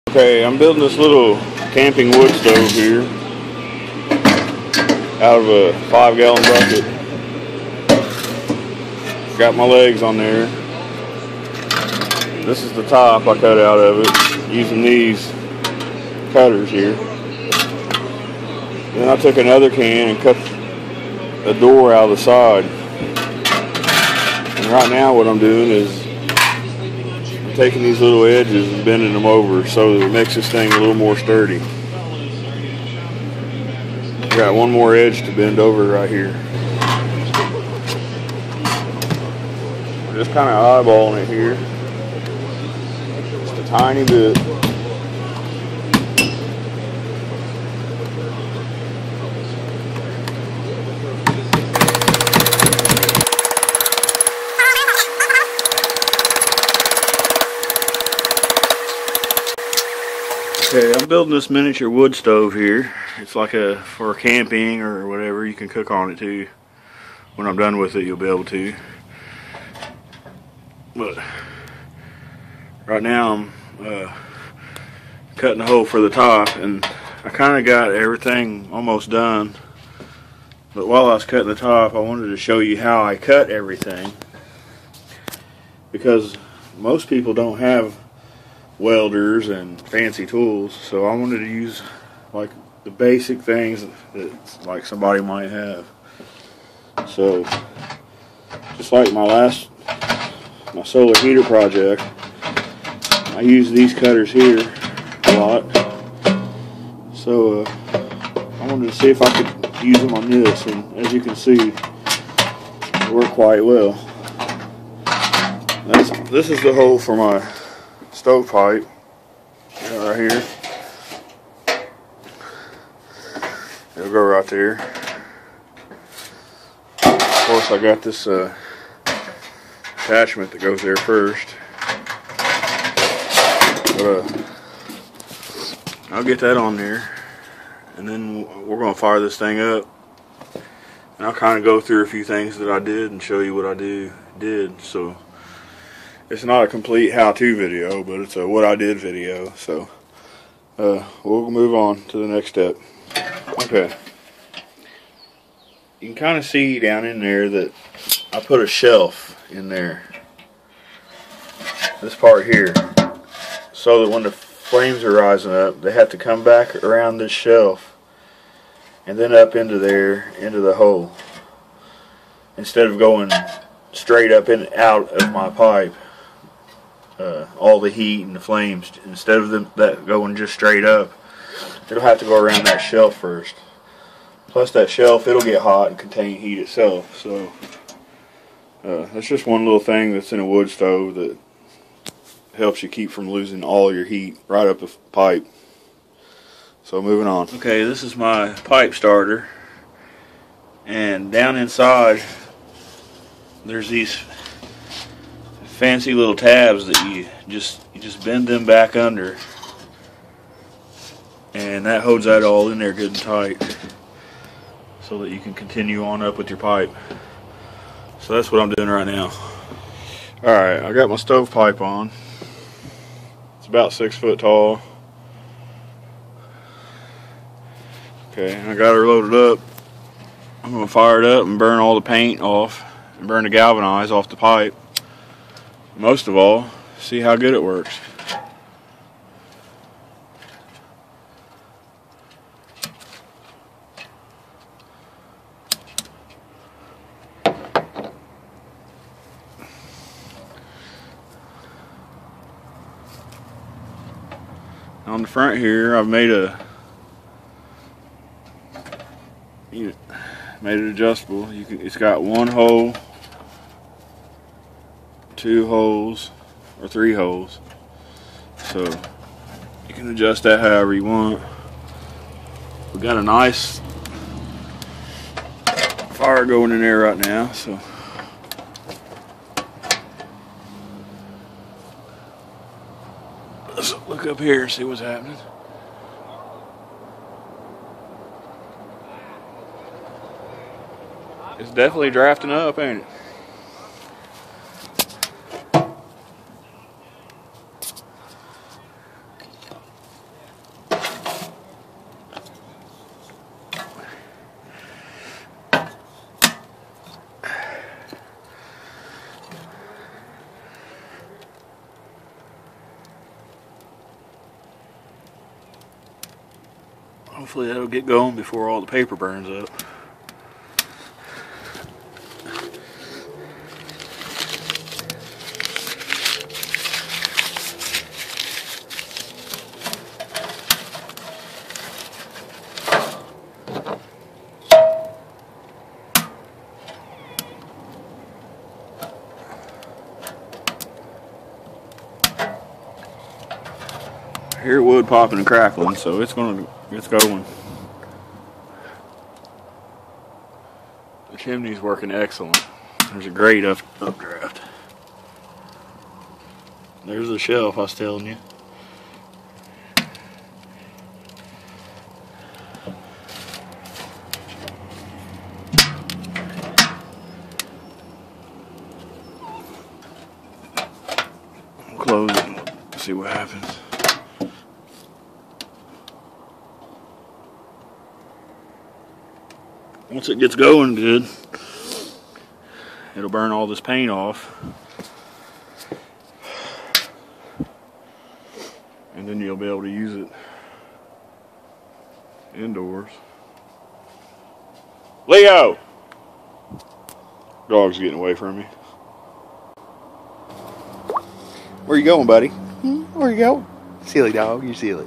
Okay, I'm building this little camping wood stove here out of a 5-gallon bucket. Got my legs on there. This is the top I cut out of it using these cutters here. Then I took another can and cut the door out of the side. And right now what I'm doing is I'm taking these little edges and bending them over so that it makes this thing a little more sturdy. Got one more edge to bend over right here. We're just kind of eyeballing it here. Just a tiny bit. Okay, I'm building this miniature wood stove here. It's like for camping or whatever. You can cook on it too. When I'm done with it, you'll be able to. But right now I'm cutting a hole for the top, and I kind of got everything almost done. But while I was cutting the top, I wanted to show you how I cut everything, because most people don't have welders and fancy tools, so I wanted to use like the basic things that like somebody might have. So just like my solar heater project, I use these cutters here a lot, so I wanted to see if I could use them on this, and as you can see, they work quite well. This is the hole for my stovepipe right here. It'll go right there. Of course, I got this attachment that goes there first, but I'll get that on there, and then we're gonna fire this thing up, and I'll kind of go through a few things that I did and show you what I did. So it's not a complete how-to video, but it's a what I did video. So we'll move on to the next step. Okay. You can kind of see down in there that I put a shelf in there. This part here. So that when the flames are rising up, they have to come back around this shelf and then up into there, into the hole, instead of going straight up and out of my pipe. All the heat and the flames, instead of that going just straight up, it'll have to go around that shelf first. Plus that shelf, it'll get hot and contain heat itself. So that's just one little thing that's in a wood stove that helps you keep from losing all your heat right up the pipe. So moving on. Okay, this is my pipe starter, and down inside there's these fancy little tabs that you just bend them back under, and that holds that all in there good and tight so that you can continue on up with your pipe. So that's what I'm doing right now. Alright, I got my stovepipe on. It's about 6 foot tall. Okay, I got her loaded up. I'm going to fire it up and burn all the paint off and burn the galvanize off the pipe. Most of all, see how good it works. On the front here, I've made made it adjustable. It's got one hole, 2 holes, or 3 holes, so you can adjust that however you want. We got a nice fire going in there right now, so let's look up here and see what's happening. It's definitely drafting up, ain't it? Hopefully that'll get going before all the paper burns up. I hear wood popping and crackling, so it's going. The chimney's working excellent. There's a great updraft. There's the shelf I was telling you. I'll close it and see what happens. Once it gets going good, it'll burn all this paint off, and then you'll be able to use it indoors. Leo! Dog's getting away from me. Where you going, buddy? Where you going? Silly dog, you're silly.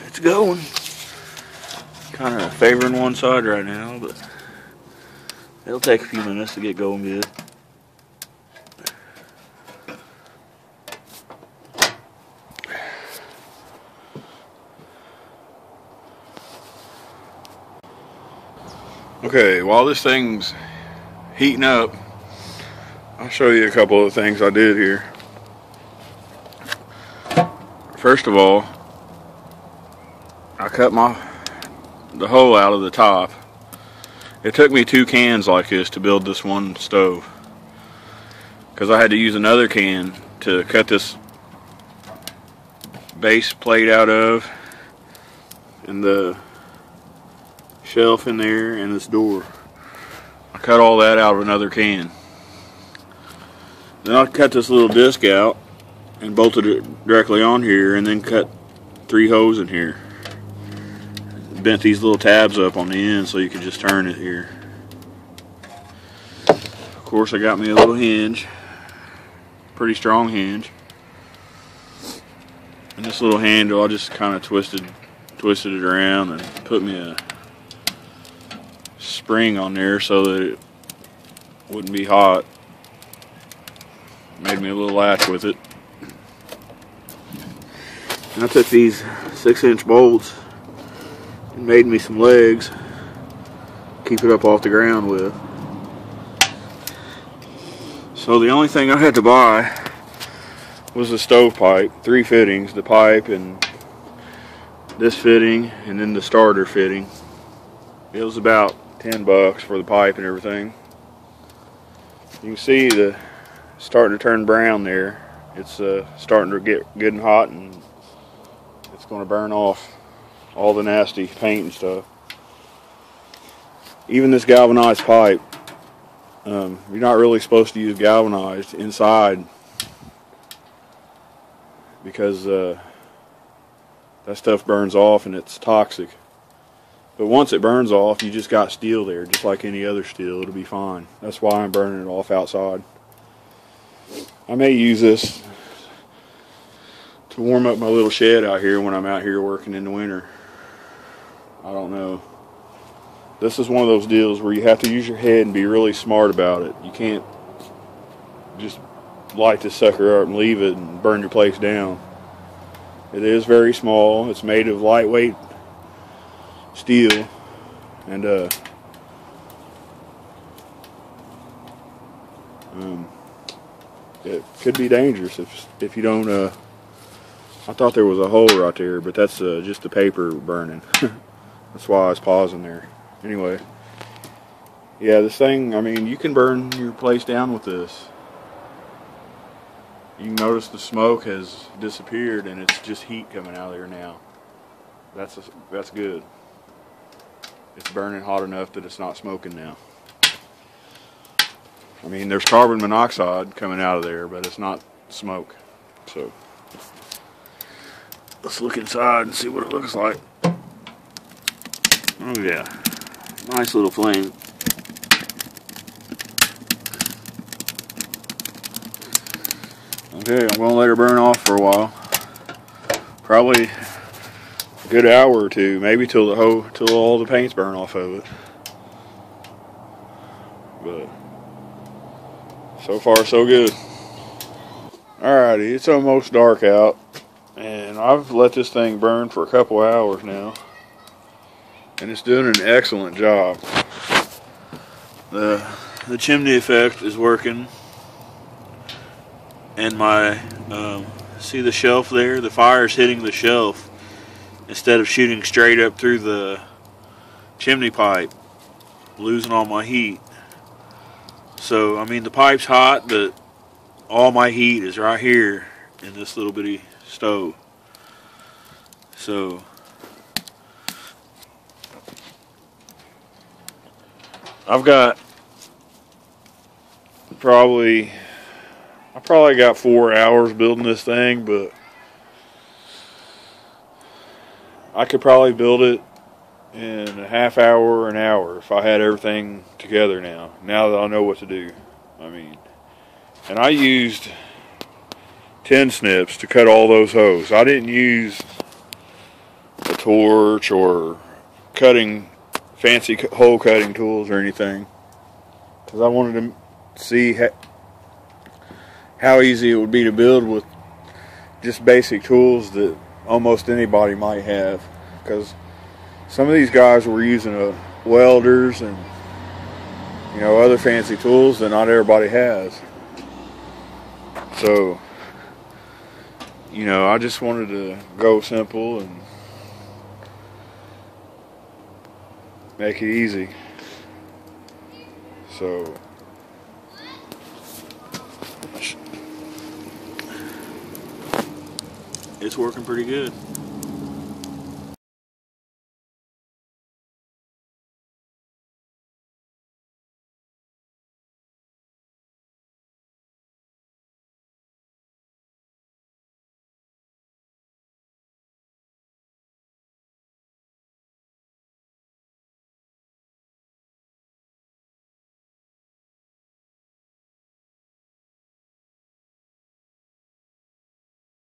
It's going. Kind of favoring one side right now, but it'll take a few minutes to get going good. Okay, while this thing's heating up, I'll show you a couple of things I did here. First of all, I cut the hole out of the top. It took me 2 cans like this to build this one stove, because I had to use another can to cut this base plate out of, and the shelf in there, and this door. I cut all that out of another can. Then I cut this little disc out and bolted it directly on here, and then cut 3 holes in here. Bent these little tabs up on the end so you could just turn it here. Of course, I got me a little hinge, pretty strong hinge, and this little handle I just kind of twisted it around and put me a spring on there so that it wouldn't be hot. Made me a little latch with it. And I took these 6-inch bolts and made me some legs, keep it up off the ground with. So the only thing I had to buy was the stovepipe, 3 fittings, the pipe and this fitting and then the starter fitting. It was about $10 for the pipe and everything. You can see the starting to turn brown there. It's starting to get good and hot, and it's going to burn off all the nasty paint and stuff. Even this galvanized pipe, you're not really supposed to use galvanized inside, because that stuff burns off and it's toxic. But once it burns off, you just got steel there, just like any other steel. It'll be fine. That's why I'm burning it off outside. I may use this to warm up my little shed out here when I'm out here working in the winter. I don't know. This is one of those deals where you have to use your head and be really smart about it. You can't just light this sucker up and leave it and burn your place down. It is very small. It's made of lightweight steel, and it could be dangerous if you don't. I thought there was a hole right there, but that's just the paper burning. That's why I was pausing there. Anyway, yeah, this thing, I mean, you can burn your place down with this. You can notice the smoke has disappeared and it's just heat coming out of there now. That's good. It's burning hot enough that it's not smoking now. I mean, there's carbon monoxide coming out of there, but it's not smoke. So let's look inside and see what it looks like. Oh yeah, nice little flame. Okay, I'm gonna let her burn off for a while. Probably a good hour or two, maybe till all the paint's burn off of it. But so far so good. Alrighty, it's almost dark out, and I've let this thing burn for a couple hours now, and it's doing an excellent job. The chimney effect is working, and my see the shelf there? The fire's hitting the shelf instead of shooting straight up through the chimney pipe, losing all my heat. So I mean, the pipe's hot, but all my heat is right here in this little bitty stove. So I probably got 4 hours building this thing, but I could probably build it in a half hour or an hour if I had everything together now that I know what to do. I mean, and I used 10 snips to cut all those holes. I didn't use a torch or fancy hole cutting tools or anything, because I wanted to see how easy it would be to build with just basic tools that almost anybody might have, because some of these guys were using welders and other fancy tools that not everybody has. So I just wanted to go simple and make it easy. So it's working pretty good.